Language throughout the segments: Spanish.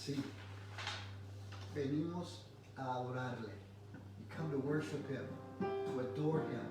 Sí. Venimos a adorarle. We come to worship Him, to adore Him.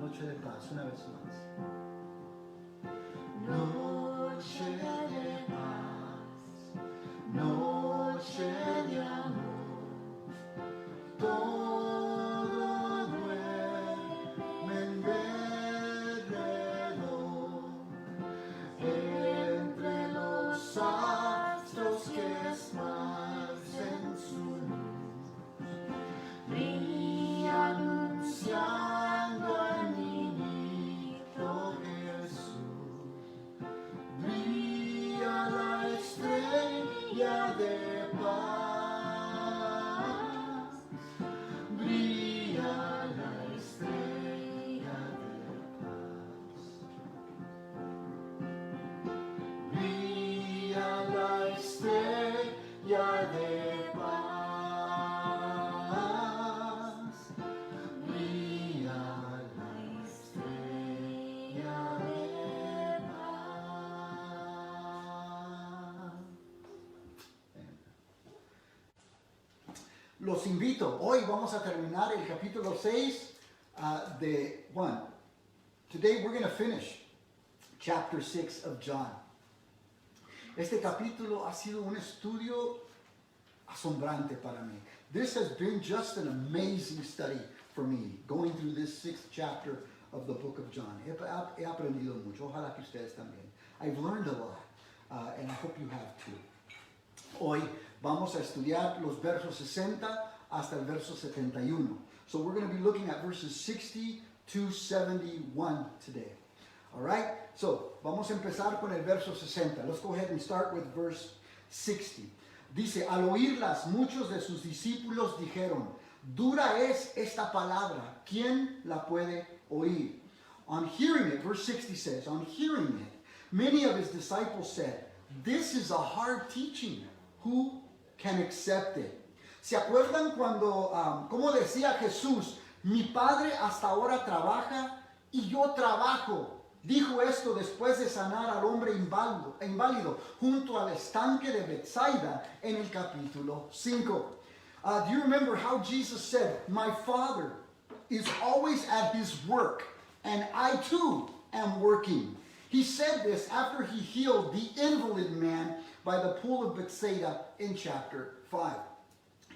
Noche de paz, una vez más. Noche de paz, noche de amor, todo duerme en derredor, entre los astros que esparcen su luz, brilla anunciando al niñito Jesús, brilla la estrella de paz, brilla la estrella de paz, brilla la estrella de paz, brilla la estrella de paz. Los invito, hoy vamos a terminar el capítulo 6 de Juan. Today we're going to finish chapter 6 of John. Este capítulo ha sido un estudio asombrante para mí. This has been just an amazing study for me, going through this 6th chapter of the book of John. He aprendido mucho, ojalá que ustedes también. I've learned a lot, and I hope you have too. Hoy vamos a estudiar los versos 60 hasta el verso 71. So we're going to be looking at verses 60 to 71 today. All right? So, vamos a empezar con el verso 60. Let's go ahead and start with verse 60. Dice, al oírlas, muchos de sus discípulos dijeron, dura es esta palabra, ¿quién la puede oír? On hearing it, verse 60 says, on hearing it, many of his disciples said, this is a hard teaching, who can accept it? ¿Se acuerdan cuando, como decía Jesús, mi Padre hasta ahora trabaja y yo trabajo? Dijo esto después de sanar al hombre inválido junto al estanque de Bethsaida en el capítulo 5. Do you remember how Jesus said, my Father is always at his work, and I too am working? He said this after he healed the invalid man by the pool of Bethsaida in chapter 5.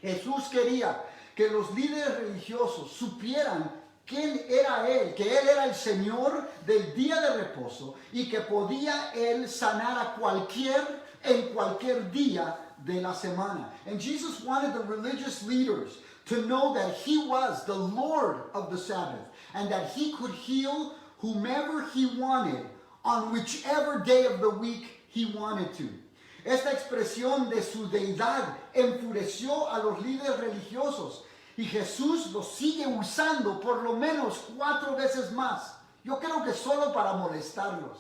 Jesús quería que los líderes religiosos supieran quién era Él, que Él era el Señor del día de reposo y que podía Él sanar a en cualquier día de la semana. And Jesus wanted the religious leaders to know that He was the Lord of the Sabbath and that He could heal whomever He wanted on whichever day of the week He wanted to. Esta expresión de su deidad enfureció a los líderes religiosos y Jesús lo sigue usando por lo menos 4 veces más. Yo creo que solo para molestarlos.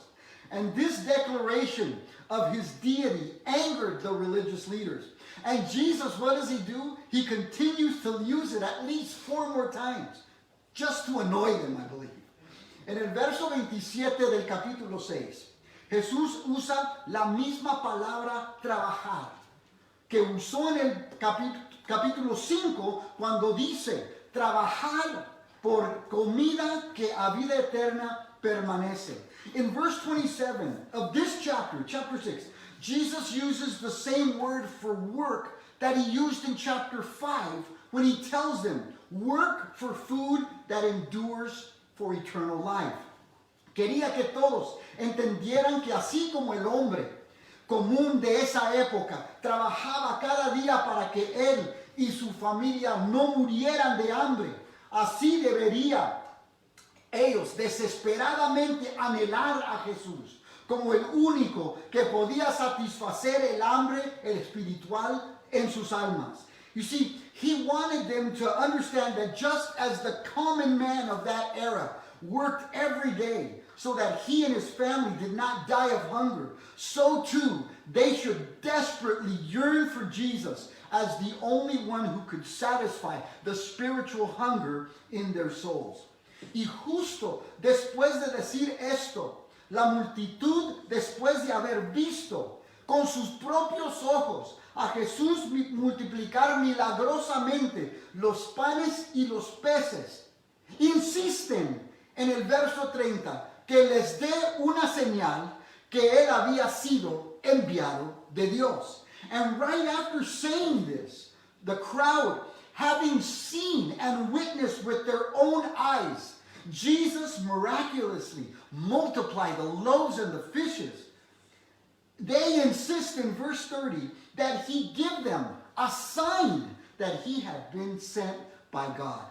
And this declaration of his deity angered the religious leaders. And Jesus, what does he do? He continues to use it at least 4 more times, just to annoy them, I believe. En el verso 27 del capítulo 6, Jesús usa la misma palabra trabajar que usó en el capítulo 5 cuando dice trabajar por comida que a vida eterna permanece. In verse 27 of this chapter 6, Jesus uses the same word for work that he used in chapter 5 when he tells them, work for food that endures for eternal life. Quería que todos entendieran que así como el hombre común de esa época trabajaba cada día para que él y su familia no murieran de hambre, así debería ellos desesperadamente anhelar a Jesús como el único que podía satisfacer el hambre espiritual en sus almas. You see, he wanted them to understand that just as the common man of that era worked every day so that he and his family did not die of hunger, so too they should desperately yearn for Jesus as the only one who could satisfy the spiritual hunger in their souls. Y justo después de decir esto, la multitud, después de haber visto con sus propios ojos a Jesús multiplicar milagrosamente los panes y los peces, insisten en el verso 30 que les dé una señal que él había sido enviado de Dios. And right after saying this, the crowd, having seen and witnessed with their own eyes Jesus miraculously multiplied the loaves and the fishes, they insist in verse 30 that he give them a sign that he had been sent by God.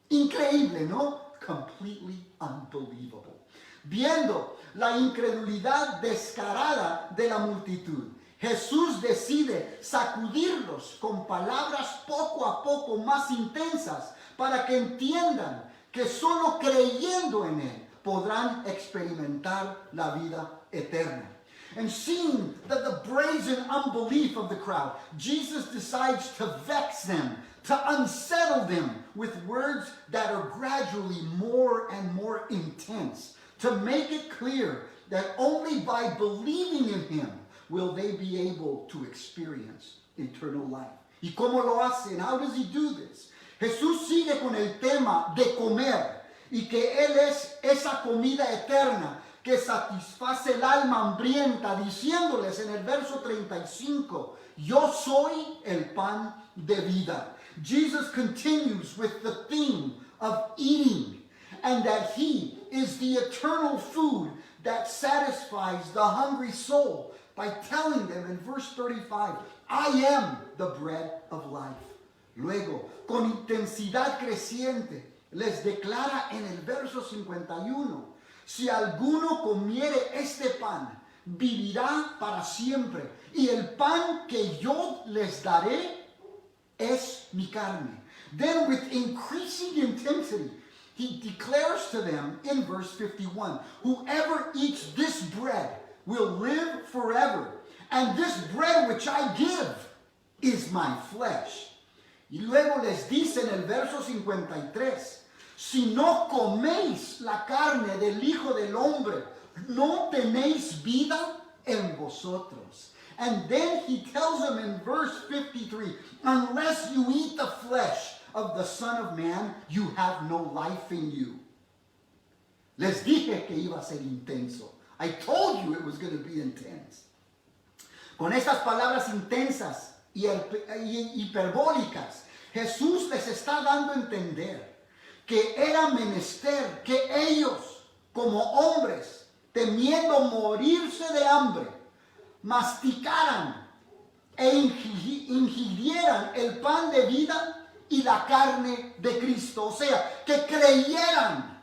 Increíble, ¿no? Completely unbelievable. Viendo la incredulidad descarada de la multitud, Jesús decide sacudirlos con palabras poco a poco más intensas para que entiendan que solo creyendo en él podrán experimentar la vida eterna. And seeing that the brazen unbelief of the crowd, Jesus decides to vex them, to unsettle them with words that are gradually more and more intense, to make it clear that only by believing in him will they be able to experience eternal life. ¿Y cómo lo hace? And how does he do this? Jesús sigue con el tema de comer y que él es esa comida eterna que satisface el alma hambrienta, diciéndoles en el verso 35, yo soy el pan de vida. Jesus continues with the theme of eating and that he is the eternal food that satisfies the hungry soul by telling them in verse 35, I am the bread of life. Luego, con intensidad creciente, les declara en el verso 51, si alguno comiere este pan, vivirá para siempre, y el pan que yo les daré es mi carne. Then with increasing intensity, he declares to them in verse 51, whoever eats this bread will live forever, and this bread which I give is my flesh. Y luego les dice en el verso 53, si no coméis la carne del Hijo del Hombre, no tenéis vida en vosotros. And then he tells them in verse 53, unless you eat the flesh of the Son of Man, you have no life in you. Les dije que iba a ser intenso. I told you it was going to be intense. Con estas palabras intensas y hiperbólicas, Jesús les está dando a entender que era menester que ellos, como hombres, temiendo morirse de hambre, masticaran e ingirieran el pan de vida y la carne de Cristo. O sea, que creyeran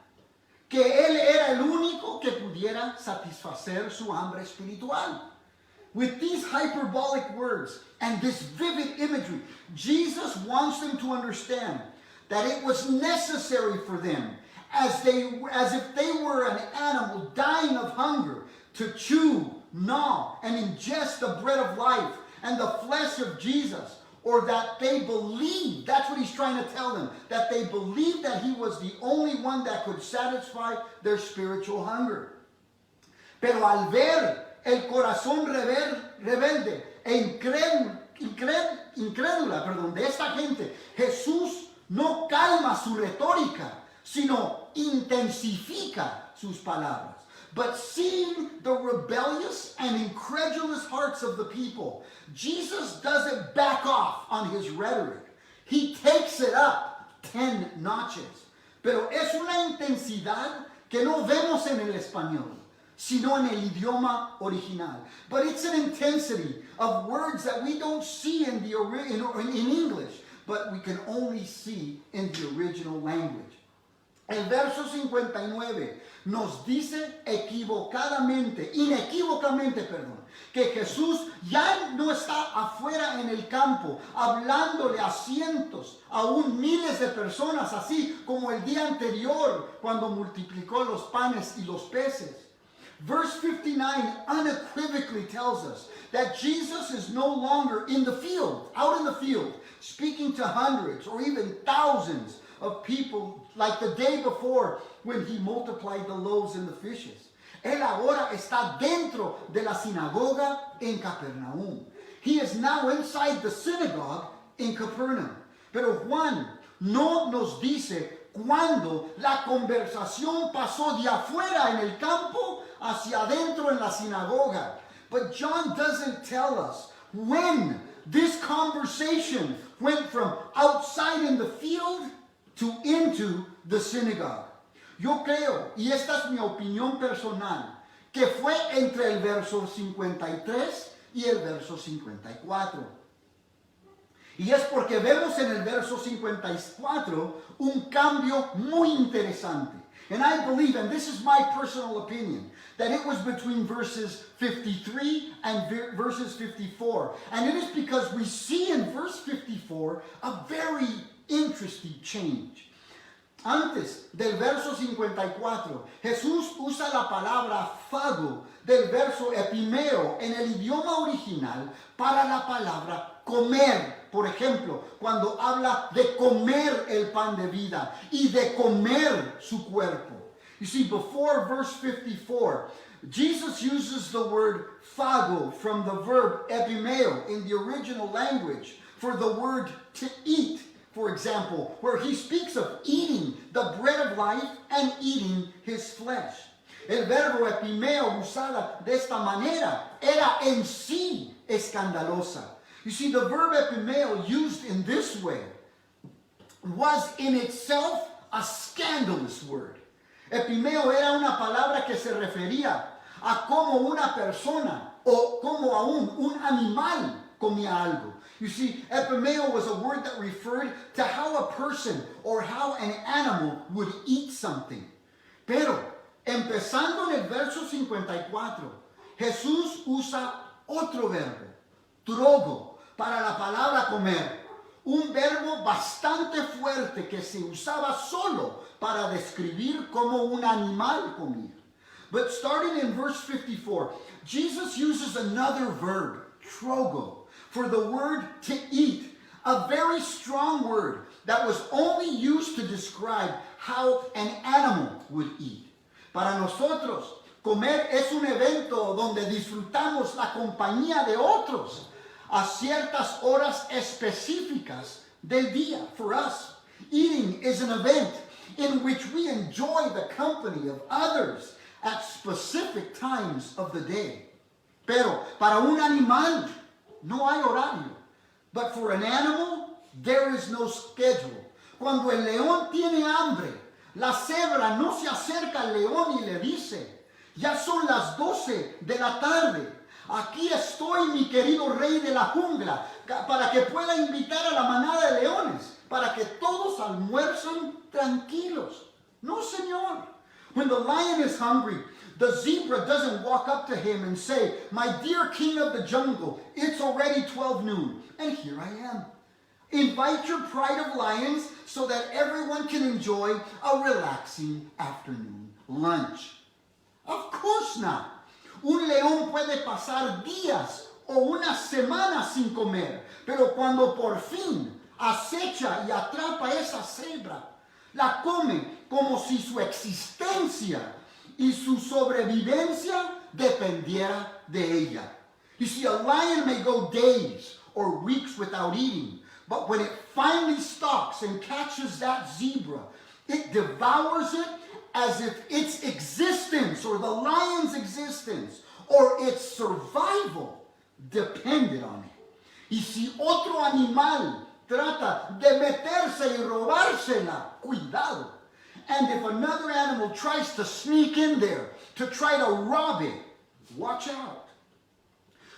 que Él era el único que pudiera satisfacer su hambre espiritual. with these hyperbolic words and this vivid imagery, Jesus wants them to understand that it was necessary for them, as if they were an animal dying of hunger, to chew, gnaw, and ingest the bread of life and the flesh of Jesus, or that they believed, that's what he's trying to tell them, that they believed that he was the only one that could satisfy their spiritual hunger. Pero al ver el corazón rebelde e incrédula, de esta gente, Jesús no calma su retórica, sino intensifica sus palabras. But seeing the rebellious and incredulous hearts of the people, Jesus doesn't back off on his rhetoric. He takes it up 10 notches. Pero es una intensidad que no vemos en el español, sino en el idioma original. But it's an intensity of words that we don't see in English, but we can only see in the original language. El verso 59 nos dice inequívocamente, que Jesús ya no está afuera en el campo, hablándole a cientos, aún miles de personas, así como el día anterior, cuando multiplicó los panes y los peces. Verse 59 unequivocally tells us that Jesus is no longer in the field, out in the field, speaking to hundreds or even thousands of people like the day before when he multiplied the loaves and the fishes. Él ahora está dentro de la sinagoga en Capernaum. He is now inside the synagogue in Capernaum. Pero Juan no nos dice cuándo la conversación pasó de afuera en el campo hacia adentro en la sinagoga. But John doesn't tell us when this conversation went from outside in the field to into the synagogue. Yo creo, y esta es mi opinión personal, que fue entre el verso 53 y el verso 54. Y es porque vemos en el verso 54 un cambio muy interesante. And I believe, and this is my personal opinion, that it was between verses 53 and verses 54. And it is because we see in verse 54 a very interesting change. Antes del verso 54, Jesús usa la palabra fago del verso epimeo en el idioma original para la palabra comer. Por ejemplo, cuando habla de comer el pan de vida y de comer su cuerpo. You see, before verse 54, Jesus uses the word fago from the verb epimeo in the original language for the word to eat. For example, where he speaks of eating the bread of life and eating his flesh. El verbo epimeo usada de esta manera era en sí escandalosa. You see, the verb epimeo used in this way was in itself a scandalous word. Epimeo era una palabra que se refería a cómo una persona o como aún un animal comía algo. You see, epimeo was a word that referred to how a person or how an animal would eat something. Pero, empezando en el verso 54, Jesús usa otro verbo, trogo, para la palabra comer. Un verbo bastante fuerte que se usaba solo para describir cómo un animal comía. But starting in verse 54, Jesus uses another verb, trogo, for the word to eat, a very strong word that was only used to describe how an animal would eat. Para nosotros, comer es un evento donde disfrutamos la compañía de otros a ciertas horas específicas del día. For us, eating is an event in which we enjoy the company of others at specific times of the day. Pero para un animal, no hay horario. But for an animal, there is no schedule. Cuando el león tiene hambre, la cebra no se acerca al león y le dice, ya son las 12 de la tarde. Aquí estoy, mi querido rey de la jungla, para que pueda invitar a la manada de leones, para que todos almuercen tranquilos. No, señor. When the lion is hungry, The zebra doesn't walk up to him and say, "My dear king of the jungle, it's already 12 noon, and here I am. Invite your pride of lions so that everyone can enjoy a relaxing afternoon lunch." Of course not. Un león puede pasar días o una semana sin comer, pero cuando por fin acecha y atrapa esa cebra, la come como si su existencia y su sobrevivencia dependiera de ella. You see, a lion may go days or weeks without eating, but when it finally stalks and catches that zebra, it devours it as if its existence or the lion's existence or its survival depended on it. Y si otro animal trata de meterse y robársela, cuidado. And if another animal tries to sneak in there to try to rob it, watch out.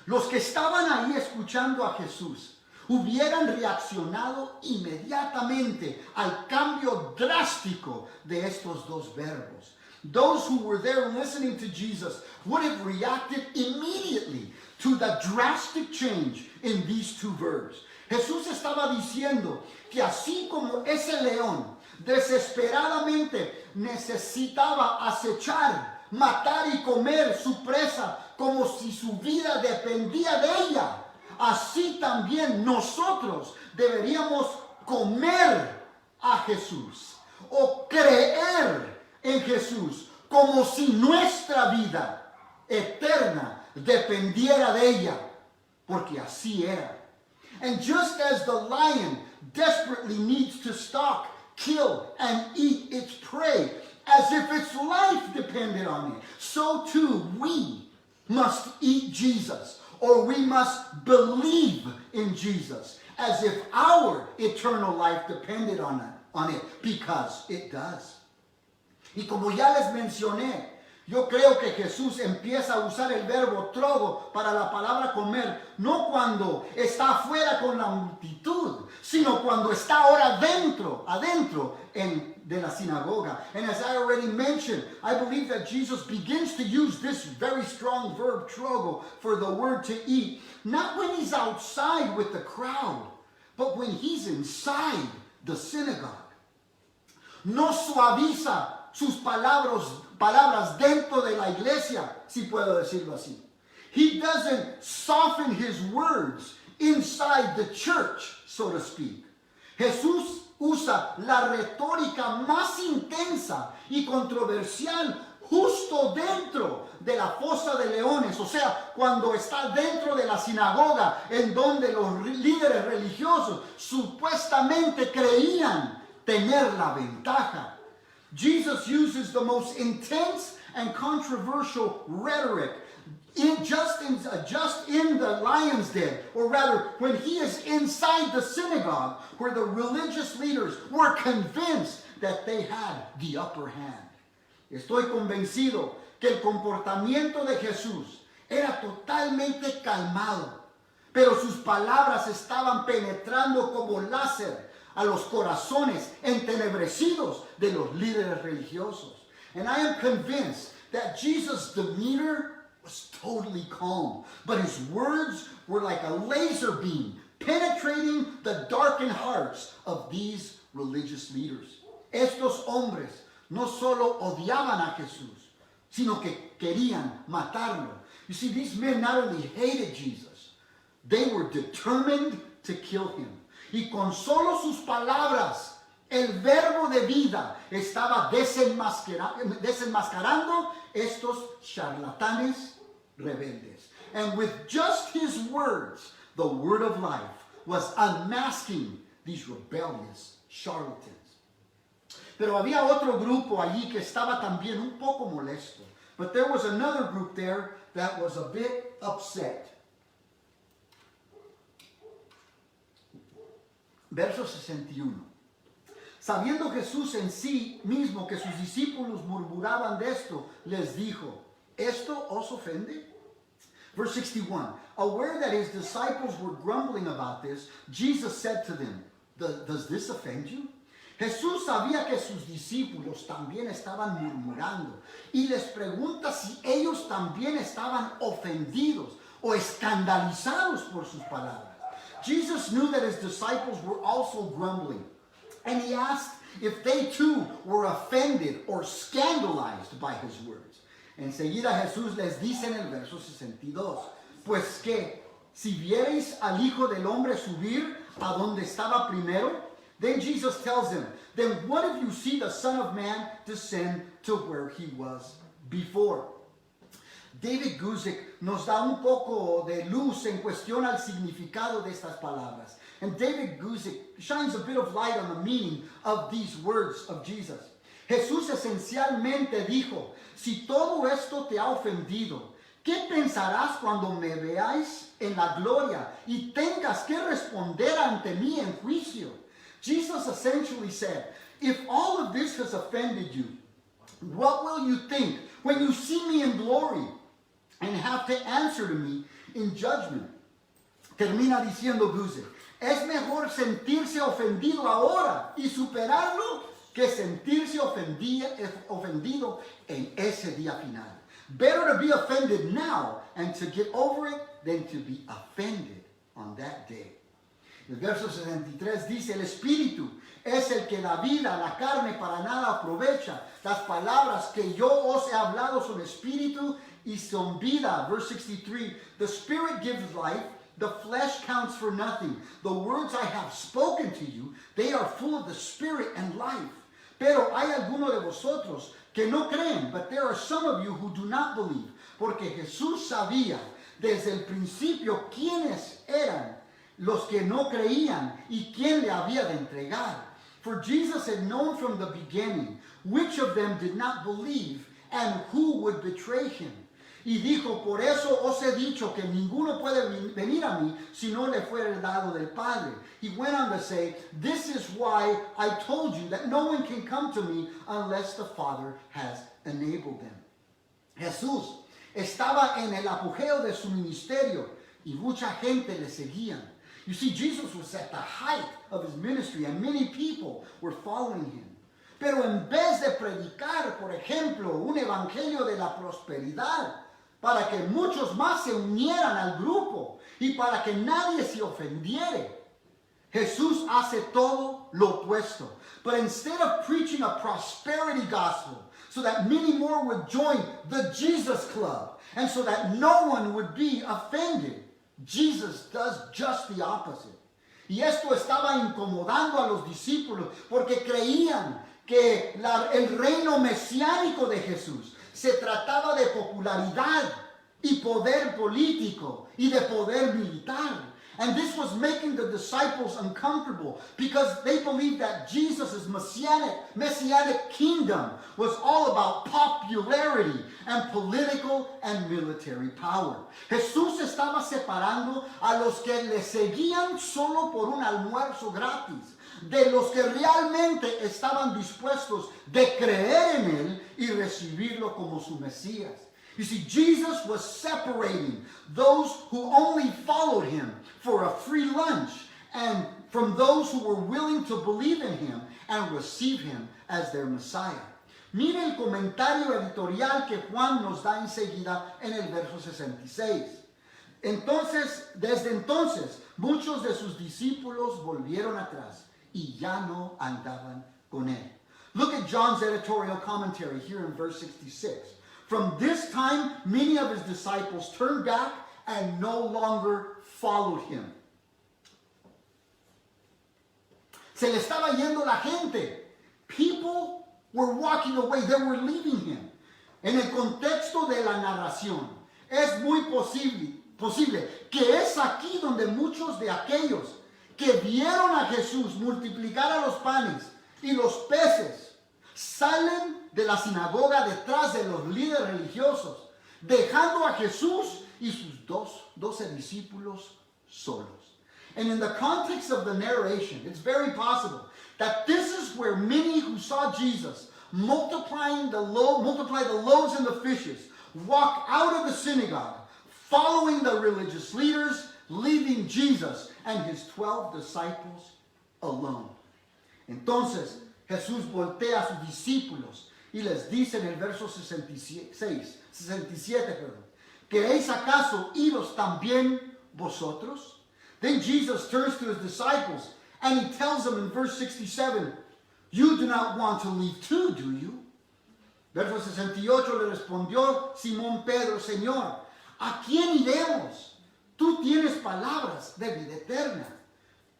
Los que estaban ahí escuchando a Jesús hubieran reaccionado inmediatamente al cambio drástico de estos dos verbos. Those who were there listening to Jesus would have reacted immediately to the drastic change in these two verbs. Jesús estaba diciendo que así como ese león desesperadamente necesitaba acechar, matar y comer su presa como si su vida dependía de ella, así también nosotros deberíamos comer a Jesús o creer en Jesús como si nuestra vida eterna dependiera de ella, porque así era. And just as the lion desperately needs to stalk, kill, and eat its prey as if its life depended on it, so too we must eat Jesus, or we must believe in Jesus as if our eternal life depended on it, because it does. Y como ya les mencioné, yo creo que Jesús empieza a usar el verbo trogo para la palabra comer, no cuando está afuera con la multitud, sino cuando está ahora adentro de la sinagoga. And as I already mentioned, I believe that Jesus begins to use this very strong verb trogo for the word to eat, not when he's outside with the crowd, but when he's inside the synagogue. No suaviza sus palabras dentro de la iglesia, si puedo decirlo así. He doesn't soften his words inside the church, so to speak. Jesús usa la retórica más intensa y controversial justo dentro de la fosa de leones, o sea, cuando está dentro de la sinagoga en donde los líderes religiosos supuestamente creían tener la ventaja. Jesus uses the most intense and controversial rhetoric just in the lion's den, or rather, when he is inside the synagogue, where the religious leaders were convinced that they had the upper hand. Estoy convencido que el comportamiento de Jesús era totalmente calmado, pero sus palabras estaban penetrando como láser a los corazones entenebrecidos de los líderes religiosos. And I am convinced that Jesus' demeanor was totally calm, but his words were like a laser beam penetrating the darkened hearts of these religious leaders. Estos hombres no solo odiaban a Jesús, sino que querían matarlo. You see, these men not only hated Jesus, they were determined to kill him. Y con solo sus palabras, el verbo de vida estaba desenmascarando estos charlatanes rebeldes. And with just his words, the word of life was unmasking these rebellious charlatans. Pero había otro grupo allí que estaba también un poco molesto. But there was another group there that was a bit upset. Verso 61. Sabiendo Jesús en sí mismo que sus discípulos murmuraban de esto, les dijo, ¿esto os ofende? Verse 61. Aware that his disciples were grumbling about this, Jesus said to them, does this offend you? Jesús sabía que sus discípulos también estaban murmurando y les pregunta si ellos también estaban ofendidos o escandalizados por sus palabras. Jesus knew that his disciples were also grumbling, and he asked if they too were offended or scandalized by his words. Enseguida Jesús les dice en el verso 62, pues que si vierais al Hijo del Hombre subir a donde estaba primero, then Jesus tells them, then what if you see the Son of Man descend to where he was before? David Guzik nos da un poco de luz en cuestión al significado de estas palabras. And David Guzik shines a bit of light on the meaning of these words of Jesus. Jesús esencialmente dijo, si todo esto te ha ofendido, ¿qué pensarás cuando me veáis en la gloria y tengas que responder ante mí en juicio? Jesus essentially said, if all of this has offended you, what will you think when you see me in glory and have to answer to me in judgment? Termina diciendo Guzik, es mejor sentirse ofendido ahora y superarlo que sentirse ofendido en ese día final. Better to be offended now and to get over it than to be offended on that day. El verso 63 dice, el Espíritu es el que da vida, la carne para nada aprovecha. Las palabras que yo os he hablado son Espíritu y son vida. Verse 63, the Spirit gives life, the flesh counts for nothing. The words I have spoken to you, they are full of the Spirit and life. Pero hay algunos de vosotros que no creen, but there are some of you who do not believe. Porque Jesús sabía desde el principio quiénes eran los que no creían y quién le había de entregar. For Jesus had known from the beginning which of them did not believe and who would betray him. Y dijo, por eso os he dicho que ninguno puede venir a mí si no le fuere dado del Padre. He went on to say, this is why I told you that no one can come to me unless the Father has enabled them. Jesús estaba en el apogeo de su ministerio y mucha gente le seguía. You see, Jesus was at the height of his ministry and many people were following him. Pero en vez de predicar, por ejemplo, un evangelio de la prosperidad, para que muchos más se unieran al grupo y para que nadie se ofendiere, Jesús hace todo lo opuesto. But instead of preaching a prosperity gospel so that many more would join the Jesus Club and so that no one would be offended, Jesus does just the opposite. Y esto estaba incomodando a los discípulos porque creían que el reino mesiánico de Jesús se trataba de popularidad y poder político y de poder militar. And this was making the disciples uncomfortable because they believed that Jesus' messianic kingdom was all about popularity and political and military power. Jesús estaba separando a los que le seguían solo por un almuerzo gratis de los que realmente estaban dispuestos de creer en él y recibirlo como su Mesías. You see, Jesus was separating those who only followed him for a free lunch and from those who were willing to believe in him and receive him as their Messiah. Mire el comentario editorial que Juan nos da enseguida en el verso 66. Desde entonces, muchos de sus discípulos volvieron atrás y ya no andaban con él. Look at John's editorial commentary here in verse 66. From this time, many of his disciples turned back and no longer followed him. Se le estaba yendo la gente. People were walking away. They were leaving him. En el contexto de la narración, es muy posible que es aquí donde muchos de aquellos que vieron a Jesús multiplicar a los panes y los peces salen de la sinagoga detrás de los líderes religiosos, dejando a Jesús y sus 12 discípulos solos. And in the context of the narration, it's very possible that this is where many who saw Jesus multiply the loaves and the fishes, walk out of the synagogue, following the religious leaders, leaving Jesus and his 12 disciples alone. Entonces, Jesús voltea a sus discípulos y les dice en el verso 67, perdón, ¿queréis acaso iros también vosotros? Then Jesus turns to his disciples and he tells them in verse 67, you do not want to leave too, do you? Verso 68 le respondió Simón Pedro, Señor, ¿a quién iremos? Tú tienes palabras de vida eterna.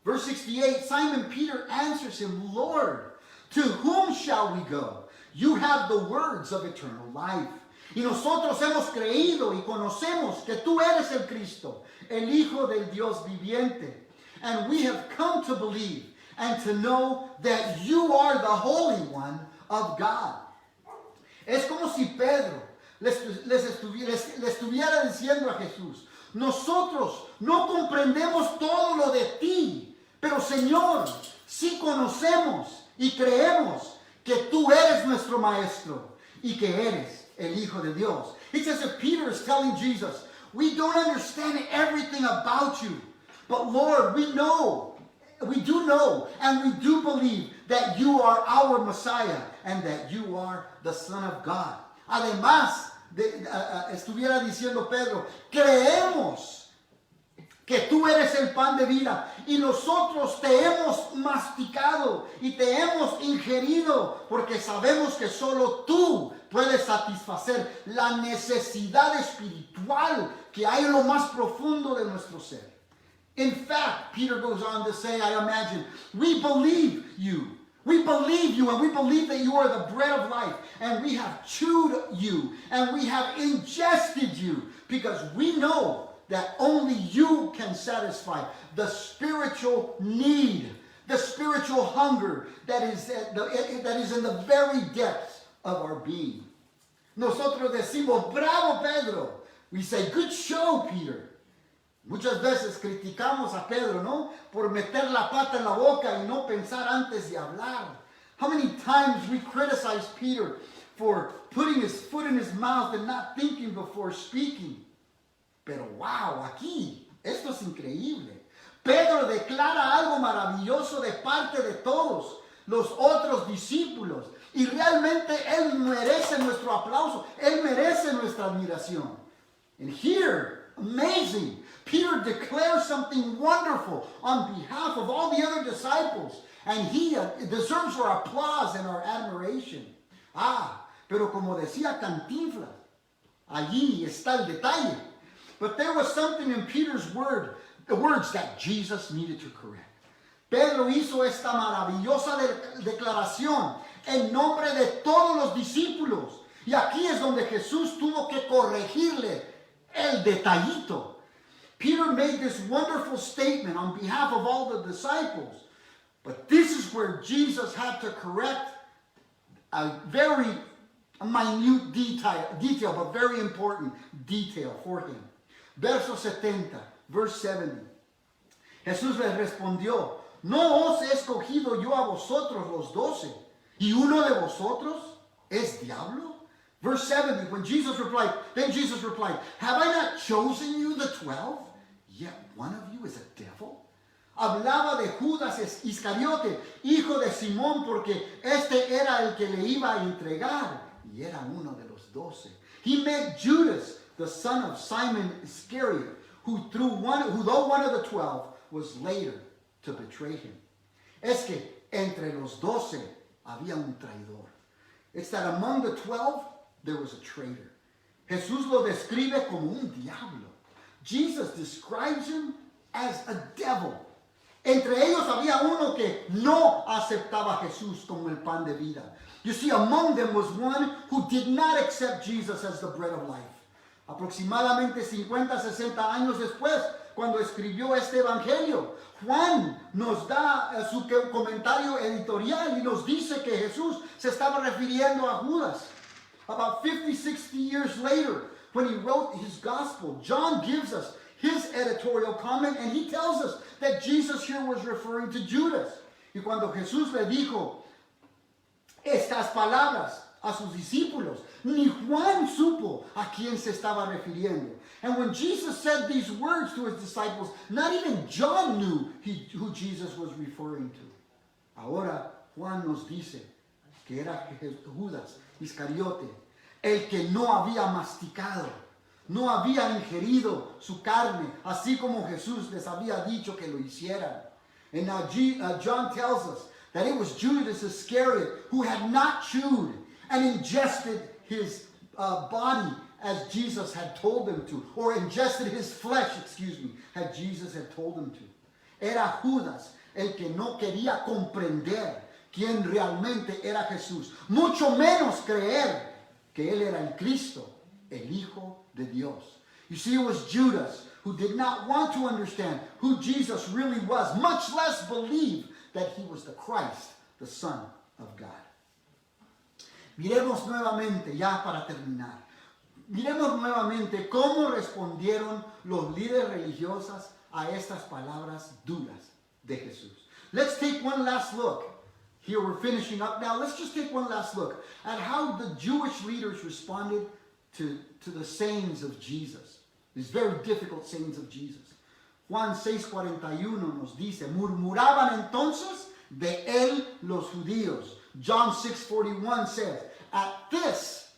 Verse 68, Simon Peter answers him, Lord, to whom shall we go? You have the words of eternal life. Y nosotros hemos creído y conocemos que tú eres el Cristo, el Hijo del Dios viviente. And we have come to believe and to know that you are the Holy One of God. Es como si Pedro le estuviera diciendo a Jesús, nosotros no comprendemos todo lo de ti, pero Señor, sí conocemos y creemos que tú eres nuestro Maestro y que eres el Hijo de Dios. It's as if Peter is telling Jesus, we don't understand everything about you, but Lord, we do know, and we do believe that you are our Messiah and that you are the Son of God. Además, estuviera diciendo Pedro, creemos que tú eres el pan de vida y nosotros te hemos masticado y te hemos ingerido porque sabemos que solo tú puedes satisfacer la necesidad espiritual que hay en lo más profundo de nuestro ser. In fact, Peter goes on to say, I imagine, we believe you. We believe you and we believe that you are the bread of life and we have chewed you and we have ingested you because we know that only you can satisfy the spiritual need, the spiritual hunger that is in the very depths of our being. Nosotros decimos, bravo Pedro. We say, good show, Peter. Muchas veces criticamos a Pedro, ¿no? Por meter la pata en la boca y no pensar antes de hablar. How many times we criticize Peter for putting his foot in his mouth and not thinking before speaking. Pero wow, aquí, esto es increíble. Pedro declara algo maravilloso de parte de todos los otros discípulos. Y realmente él merece nuestro aplauso. Él merece nuestra admiración. And here, amazing, Peter declares something wonderful on behalf of all the other disciples. And he deserves our applause and our admiration. Pero como decía Cantinflas, allí está el detalle. But there was something in Peter's the words that Jesus needed to correct. Pedro hizo esta maravillosa declaración en nombre de todos los discípulos. Y aquí es donde Jesús tuvo que corregirle el detallito. Peter made this wonderful statement on behalf of all the disciples. But this is where Jesus had to correct a very minute detail, but very important detail for him. Verso 70, verse 70. Jesús les respondió, ¿no os he escogido yo a vosotros los 12? ¿Y uno de vosotros es diablo? Verse 70, then Jesus replied, have I not chosen you the 12? Yet one of you is a devil. Hablaba de Judas Iscariote, hijo de Simón, porque este era el que le iba a entregar, y era uno de los 12. He meant Judas, the son of Simon Iscariot, who though one of the 12 was later to betray him. Es que entre los 12 había un traidor. It's that among the 12 there was a traitor. Jesús lo describe como un diablo. Jesus describes him as a devil. Entre ellos había uno que no aceptaba a Jesús como el pan de vida. You see, among them was one who did not accept Jesus as the bread of life. Aproximadamente 50, 60 años después, cuando escribió este evangelio, Juan nos da su comentario editorial y nos dice que Jesús se estaba refiriendo a Judas. About 50, 60 years later, when he wrote his gospel, John gives us his editorial comment and he tells us that Jesus here was referring to Judas. Y cuando Jesús le dijo estas palabras a sus discípulos, ni Juan supo a quién se estaba refiriendo. And when Jesus said these words to his disciples, not even John knew who Jesus was referring to. Ahora, Juan nos dice que era Judas Iscariote, el que no había masticado, no había ingerido su carne, así como Jesús les había dicho que lo hicieran. And now John tells us that it was Judas Iscariot who had not chewed and ingested his body as Jesus had told him to, or ingested his flesh, as Jesus had told him to. Era Judas el que no quería comprender quién realmente era Jesús, mucho menos creer que él era el Cristo, el Hijo de Dios. You see, it was Judas who did not want to understand who Jesus really was, much less believe that he was the Christ, the Son of God. Miremos nuevamente, ya para terminar, miremos nuevamente cómo respondieron los líderes religiosos a estas palabras duras de Jesús. Let's take one last look. Here we're finishing up now. Let's just take one last look at how the Jewish leaders responded to the sayings of Jesus. These very difficult sayings of Jesus. Juan 6:41 nos dice, murmuraban entonces de él los judíos. John 6:41 says, at this,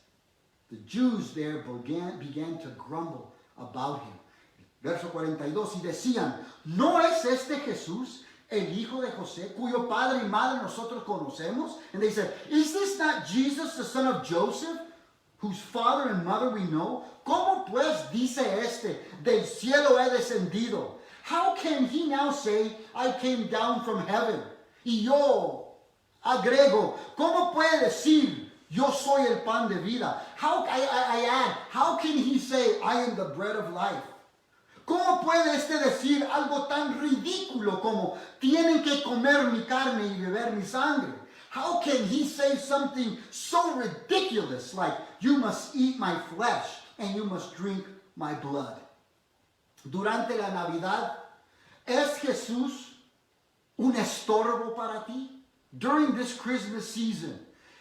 the Jews there began to grumble about him. Verso 42, y decían, ¿no es este Jesús el hijo de José, cuyo padre y madre nosotros conocemos? And they said, is this not Jesus, the son of Joseph, whose father and mother we know? ¿Cómo pues dice este, del cielo he descendido? How can he now say, I came down from heaven? Y yo agrego, ¿cómo puede decir, yo soy el pan de vida? I add, how can he say, I am the bread of life? ¿Cómo puede este decir algo tan ridículo como, tienen que comer mi carne y beber mi sangre? How can he say something so ridiculous like, you must eat my flesh and you must drink my blood? Durante la Navidad, ¿es Jesús un estorbo para ti? During this Christmas season,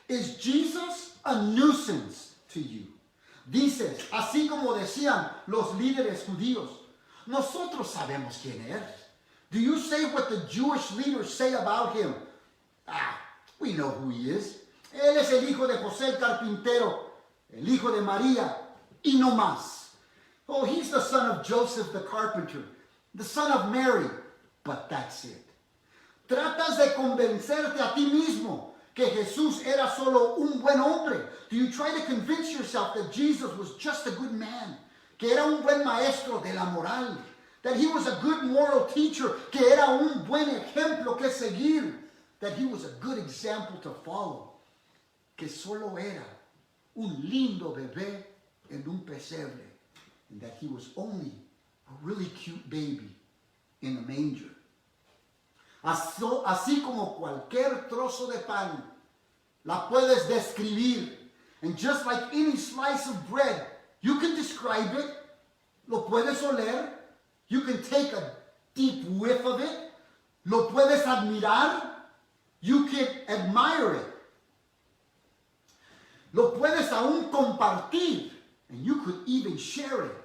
is Jesus a nuisance to you? Dices, así como decían los líderes judíos, nosotros sabemos quién eres. Do you say what the Jewish leaders say about him? We know who he is. Él es el hijo de José el carpintero, el hijo de María, y no más. Oh, he's the son of Joseph the carpenter, the son of Mary, but that's it. Tratas de convencerte a ti mismo que Jesús era solo un buen hombre. Do you try to convince yourself that Jesus was just a good man? Que era un buen maestro de la moral, that he was a good moral teacher, que era un buen ejemplo que seguir, that he was a good example to follow, que solo era un lindo bebé en un pesebre, and that he was only a really cute baby in a manger. Así como cualquier trozo de pan la puedes describir, and just like any slice of bread, you can describe it, lo puedes oler, you can take a deep whiff of it, lo puedes admirar, you can admire it, lo puedes aún compartir, and you could even share it,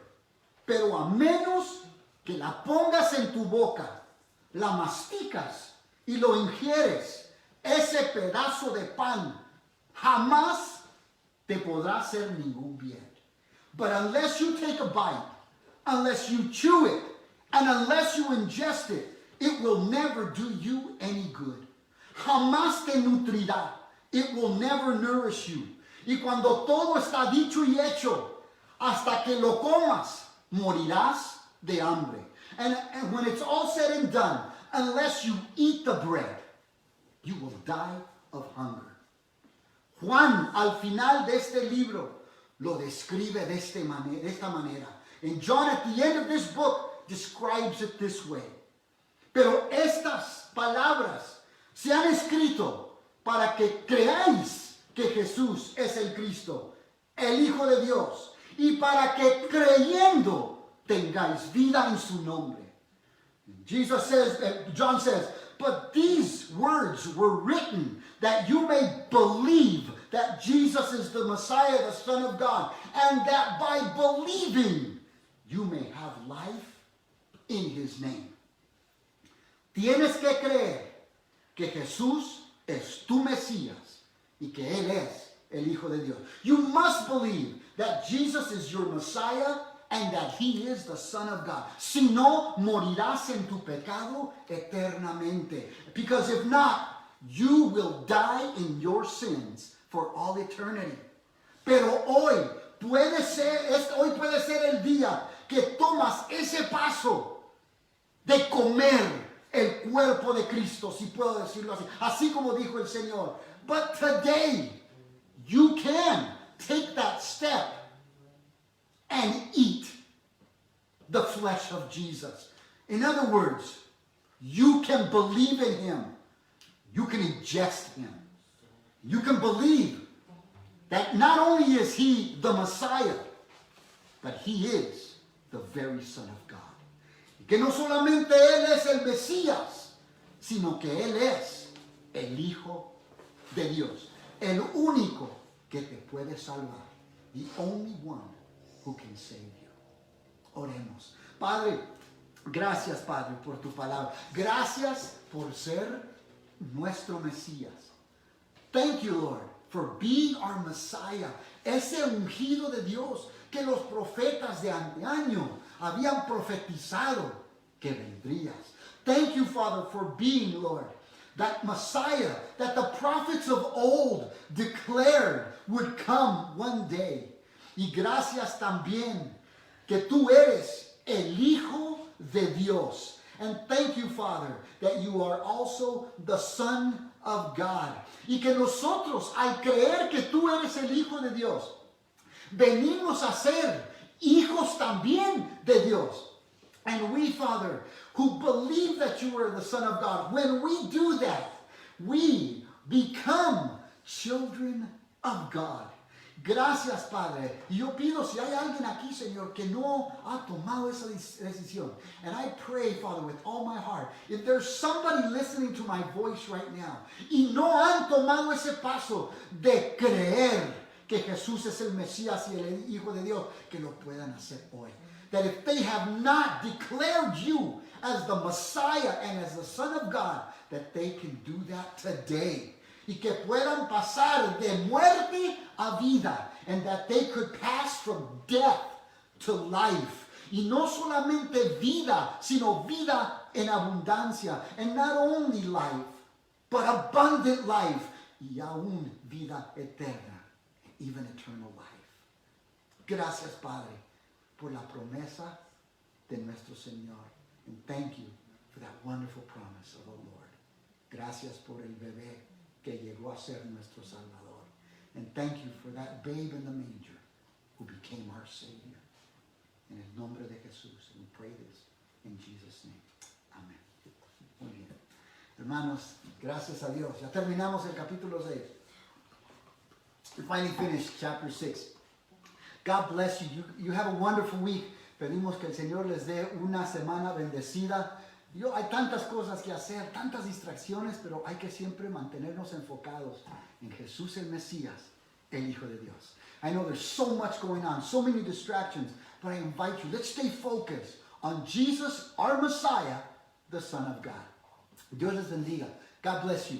pero a menos que la pongas en tu boca, la masticas y lo ingieres, ese pedazo de pan jamás te podrá hacer ningún bien. But unless you take a bite, unless you chew it, and unless you ingest it, it will never do you any good. Jamás te nutrirá. It will never nourish you. Y cuando todo está dicho y hecho, hasta que lo comas, morirás de hambre. And when it's all said and done, unless you eat the bread, you will die of hunger. Juan, al final de este libro, lo describe de esta manera. And John, at the end of this book, describes it this way. Pero estas palabras se han escrito para que creáis que Jesús es el Cristo, el Hijo de Dios, y para que creyendo tengáis vida en su nombre. John says, but these words were written that you may believe that Jesus is the Messiah, the Son of God, and that by believing you may have life in his name. Tienes que creer que Jesús es tu Mesías y que Él es el Hijo de Dios. You must believe that Jesus is your Messiah and that He is the Son of God. Si no, morirás en tu pecado eternamente. Because if not, you will die in your sins for all eternity. Pero hoy puede ser el día que tomas ese paso de comer el cuerpo de Cristo, si puedo decirlo así. Así como dijo el Señor. But today, you can take that step and eat the flesh of Jesus. In other words, you can believe in Him. You can ingest Him. You can believe that not only is He the Messiah, but He is the very Son of God. Que no solamente Él es el Mesías, sino que Él es el Hijo de Dios. El único que te puede salvar. The only one who can save you. Oremos. Padre, gracias, Padre, por tu palabra. Gracias por ser nuestro Mesías. Thank you, Lord, for being our Messiah. Ese ungido de Dios que los profetas de antaño habían profetizado que vendrías. Thank you, Father, for being, Lord, that Messiah that the prophets of old declared would come one day. Y gracias también que tú eres el Hijo de Dios. And thank you, Father, that you are also the Son of God. Y que nosotros, al creer que tú eres el Hijo de Dios, venimos a ser hijos también de Dios. And we, Father, who believe that you are the Son of God, when we do that, we become children of God. Gracias, Padre. Y yo pido, si hay alguien aquí, Señor, que no ha tomado esa decisión, and I pray, Father, with all my heart, if there's somebody listening to my voice right now, y no han tomado ese paso de creer que Jesús es el Mesías y el Hijo de Dios, que lo puedan hacer hoy. That if they have not declared you as the Messiah and as the Son of God, that they can do that today. Y que puedan pasar de muerte a vida. And that they could pass from death to life. Y no solamente vida, sino vida en abundancia. And not only life, but abundant life. Y aún vida eterna. Even eternal life. Gracias, Padre, por la promesa de nuestro Señor. And thank you for that wonderful promise of our Lord. Gracias por el bebé que llegó a ser nuestro Salvador. And thank you for that babe in the manger who became our Savior. En el nombre de Jesús. And we pray this in Jesus' name. Amén. Muy bien. Hermanos, gracias a Dios. Ya terminamos el capítulo 6. We finally finished chapter 6. God bless you. You have a wonderful week. Pedimos que el Señor les dé una semana bendecida. Hay tantas cosas que hacer, tantas distracciones, pero hay que siempre mantenernos enfocados en Jesús el Mesías, el Hijo de Dios. I know there's so much going on, so many distractions, but I invite you, let's stay focused on Jesus, our Messiah, the Son of God. Dios les bendiga. God bless you.